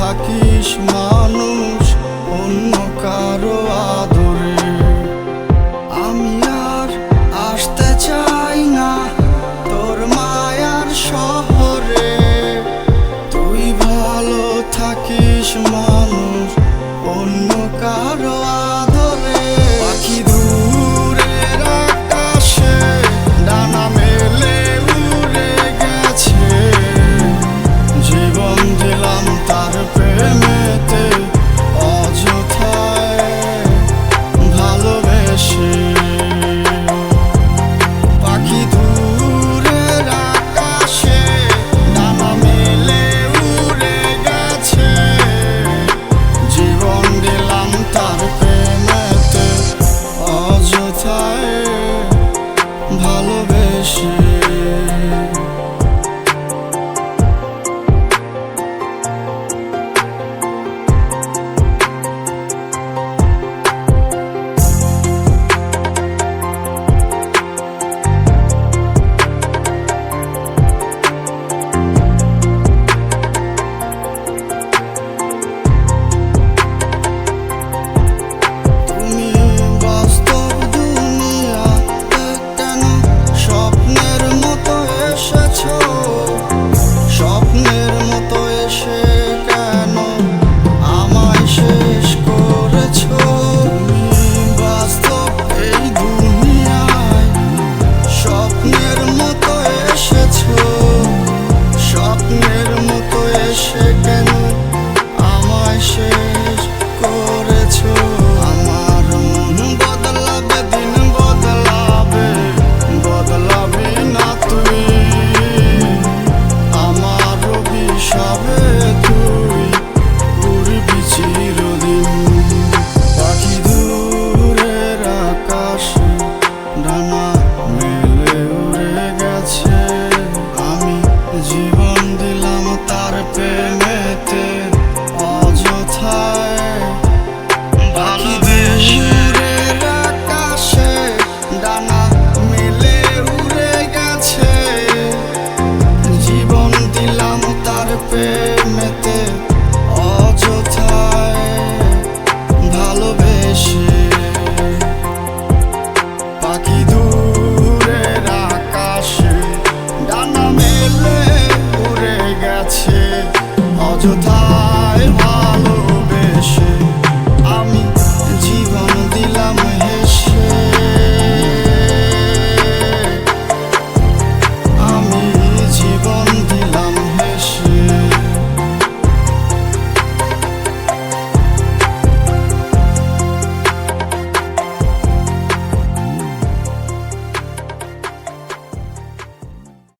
থাকিস মানুষ অন্য কারো আদরে। আমি আর আসতে চাই না তোর মায়ার শহরে। তুই ভালো থাকিস মানুষ অন্য কারো আদরে। পাখি দূরের আকাশে ডানা মেলে উড়ে গেছে। জীবন দিলাম তার প্রেমেতে অযথায় ভালোবেসে। পাখি দূরের আকাশে ডানা মেলে উড়ে গেছে। জীবন দিলাম তার প্রেমেতে অযথায় ভালোবেসে। ডানা মেলে উড়ে গেছে। আমি জীবন দিলাম তার প্রেমেতে অযথায় ভালোবেসে। আকাশে ডানা মেলে উড়ে গেছে। জীবন দিলাম তার প্রেমেতে অযথায় ভালোবেসে। পাখি দূরের আকাশে ডানা মেলে উড়ে গেছে অযথায়।